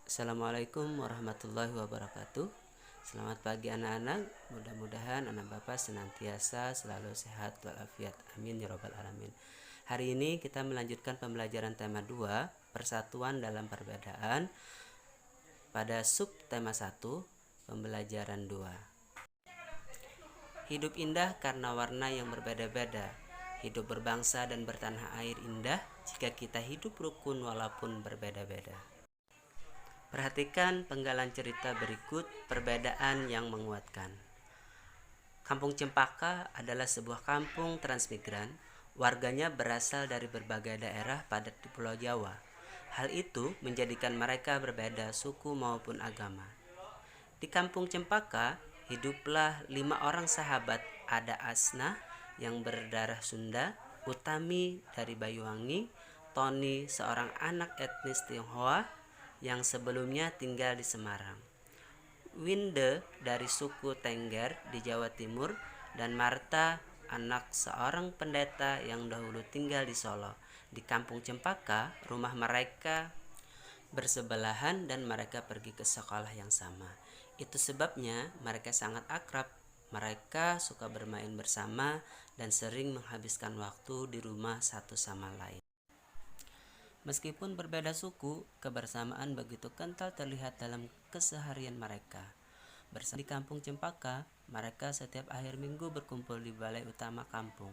Assalamualaikum warahmatullahi wabarakatuh. Selamat pagi anak-anak. Mudah-mudahan anak bapak senantiasa selalu sehat walafiat. Amin ya robbal alamin. Hari ini kita melanjutkan pembelajaran tema 2, persatuan dalam perbedaan, pada sub tema 1, pembelajaran 2. Hidup indah karena warna yang berbeda-beda. Hidup berbangsa dan bertanah air indah jika kita hidup rukun walaupun berbeda-beda. Perhatikan penggalan cerita berikut perbedaan yang menguatkan. Kampung Cempaka adalah sebuah kampung transmigran. Warganya berasal dari berbagai daerah padat di Pulau Jawa. Hal itu menjadikan mereka berbeda suku maupun agama. Di Kampung Cempaka hiduplah 5 orang sahabat. Ada Asna yang berdarah Sunda, Utami dari Banyuwangi, Tony seorang anak etnis Tionghoa yang sebelumnya tinggal di Semarang, Winde dari suku Tengger di Jawa Timur, dan Marta anak seorang pendeta yang dahulu tinggal di Solo. Di Kampung Cempaka, rumah mereka bersebelahan dan mereka pergi ke sekolah yang sama. Itu sebabnya mereka sangat akrab. Mereka suka bermain bersama dan sering menghabiskan waktu di rumah satu sama lain. Meskipun berbeda suku, kebersamaan begitu kental terlihat dalam keseharian mereka. Bersama di Kampung Cempaka, mereka setiap akhir minggu berkumpul di balai utama kampung.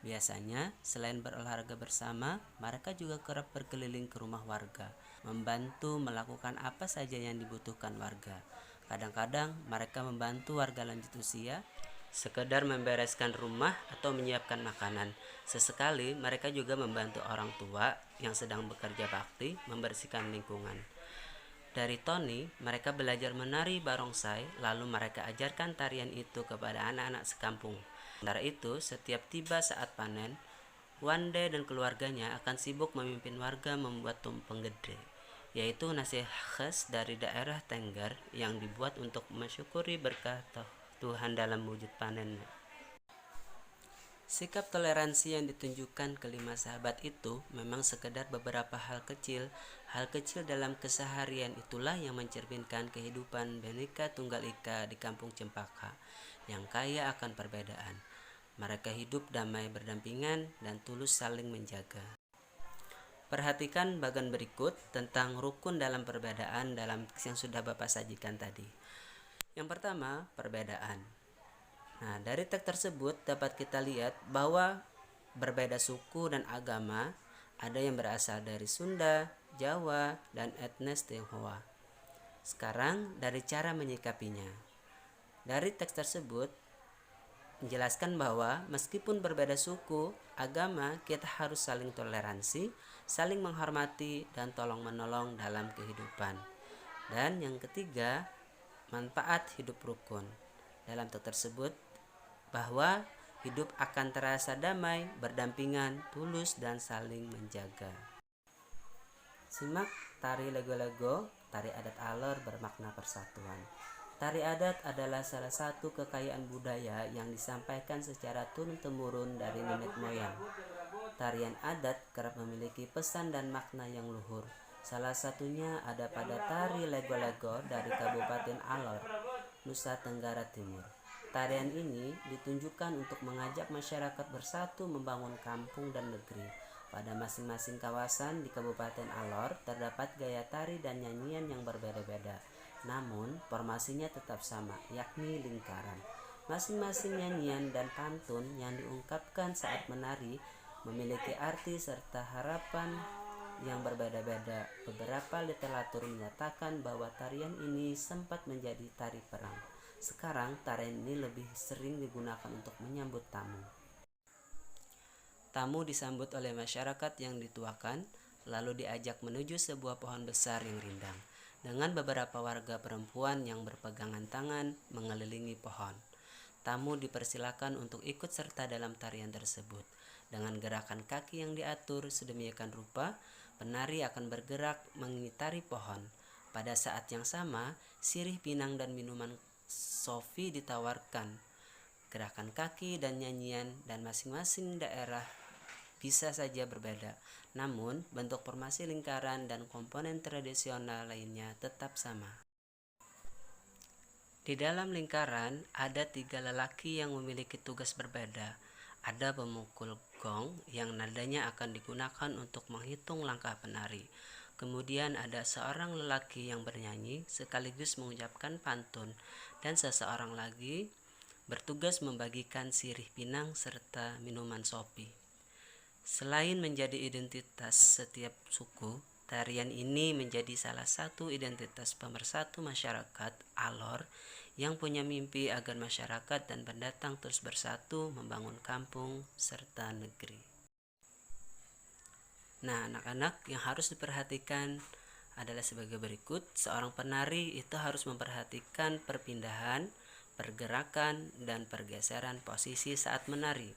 Biasanya, selain berolahraga bersama, mereka juga kerap berkeliling ke rumah warga, membantu melakukan apa saja yang dibutuhkan warga. Kadang-kadang mereka membantu warga lanjut usia, sekedar membereskan rumah atau menyiapkan makanan. Sesekali mereka juga membantu orang tua yang sedang bekerja bakti membersihkan lingkungan. Dari Tony, mereka belajar menari barongsai, lalu mereka ajarkan tarian itu kepada anak-anak sekampung. Sementara itu, setiap tiba saat panen, Wande dan keluarganya akan sibuk memimpin warga membuat tumpeng gede, yaitu nasi khas dari daerah Tengger yang dibuat untuk mensyukuri berkah Tuhan dalam wujud panen. Sikap toleransi yang ditunjukkan kelima sahabat itu memang sekedar beberapa hal kecil dalam keseharian. Itulah yang mencerminkan kehidupan Bhinneka Tunggal Ika di Kampung Cempaka yang kaya akan perbedaan. Mereka hidup damai berdampingan dan tulus saling menjaga. Perhatikan bagian berikut tentang rukun dalam perbedaan dalam yang sudah Bapak sajikan tadi. Yang pertama, perbedaan. Nah, dari teks tersebut dapat kita lihat bahwa berbeda suku dan agama, ada yang berasal dari Sunda, Jawa, dan etnis Tionghoa. Sekarang dari cara menyikapinya. Dari teks tersebut menjelaskan bahwa meskipun berbeda suku, agama, kita harus saling toleransi, saling menghormati, dan tolong-menolong dalam kehidupan. Dan yang ketiga, manfaat hidup rukun. Dalam teks tersebut bahwa hidup akan terasa damai, berdampingan, tulus, dan saling menjaga. Simak tari lego-lego. Tari adat Alor bermakna persatuan. Tari adat adalah salah satu kekayaan budaya yang disampaikan secara turun-temurun dari nenek moyang. Tarian adat kerap memiliki pesan dan makna yang luhur. Salah satunya ada pada tari lego-lego dari Kabupaten Alor, Nusa Tenggara Timur. Tarian ini ditunjukkan untuk mengajak masyarakat bersatu membangun kampung dan negeri. Pada masing-masing kawasan di Kabupaten Alor terdapat gaya tari dan nyanyian yang berbeda-beda. Namun formasinya tetap sama, yakni lingkaran. Masing-masing nyanyian dan pantun yang diungkapkan saat menari memiliki arti serta harapan yang berbeda-beda. Beberapa literatur menyatakan bahwa tarian ini sempat menjadi tari perang. Sekarang tarian ini lebih sering digunakan untuk menyambut tamu. Tamu disambut oleh masyarakat yang dituakan, lalu diajak menuju sebuah pohon besar yang rindang, dengan beberapa warga perempuan yang berpegangan tangan mengelilingi pohon. Tamu dipersilakan untuk ikut serta dalam tarian tersebut. Dengan gerakan kaki yang diatur sedemikian rupa, penari akan bergerak mengitari pohon. Pada saat yang sama, sirih pinang dan minuman Sofi ditawarkan. Gerakan kaki dan nyanyian dan masing-masing daerah bisa saja berbeda, namun bentuk formasi lingkaran dan komponen tradisional lainnya tetap sama. Di dalam lingkaran ada 3 lelaki yang memiliki tugas berbeda. Ada pemukul gong yang nadanya akan digunakan untuk menghitung langkah penari. Kemudian ada seorang lelaki yang bernyanyi sekaligus mengucapkan pantun, dan seseorang lagi bertugas membagikan sirih pinang serta minuman sopi. Selain menjadi identitas setiap suku, tarian ini menjadi salah satu identitas pemersatu masyarakat Alor yang punya mimpi agar masyarakat dan pendatang terus bersatu membangun kampung serta negeri. Nah, anak-anak, yang harus diperhatikan adalah sebagai berikut. Seorang penari itu harus memperhatikan perpindahan, pergerakan, dan pergeseran posisi saat menari.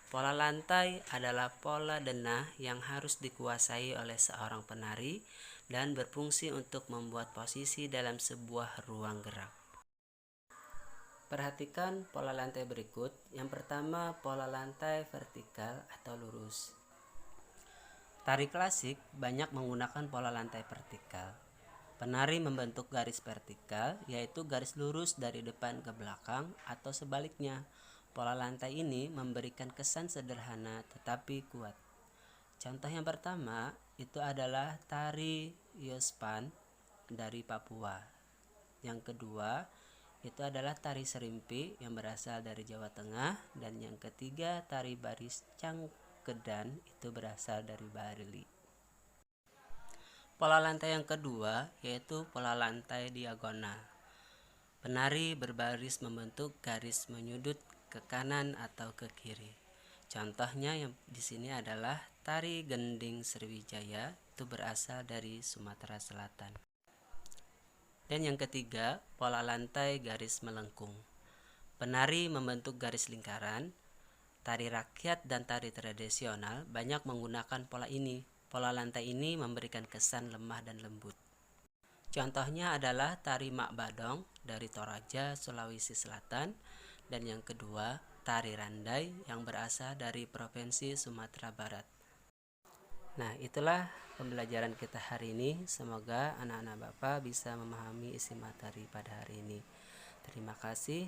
Pola lantai adalah pola denah yang harus dikuasai oleh seorang penari dan berfungsi untuk membuat posisi dalam sebuah ruang gerak. Perhatikan pola lantai berikut. Yang pertama, pola lantai vertikal atau lurus. Tari klasik banyak menggunakan pola lantai vertikal. Penari membentuk garis vertikal, yaitu garis lurus dari depan ke belakang atau sebaliknya. Pola lantai ini memberikan kesan sederhana tetapi kuat. Contoh yang pertama itu adalah tari Yospan dari Papua. Yang kedua itu adalah tari Serimpi yang berasal dari Jawa Tengah, dan yang ketiga tari baris Cangkedan itu berasal dari Bali. Pola lantai yang kedua yaitu pola lantai diagonal. Penari berbaris membentuk garis menyudut ke kanan atau ke kiri. Contohnya yang di sini adalah tari Gending Sriwijaya, itu berasal dari Sumatera Selatan. Dan yang ketiga, pola lantai garis melengkung. Penari membentuk garis lingkaran. Tari rakyat dan tari tradisional banyak menggunakan pola ini. Pola lantai ini memberikan kesan lemah dan lembut. Contohnya adalah tari Mak Badong dari Toraja, Sulawesi Selatan, dan yang kedua, tari Randai yang berasal dari Provinsi Sumatera Barat. Nah, itulah pembelajaran kita hari ini. Semoga anak-anak Bapak bisa memahami isi materi pada hari ini. Terima kasih.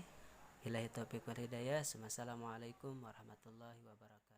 Billahi taufiq wal hidayah. Wassalamualaikum warahmatullahi wabarakatuh.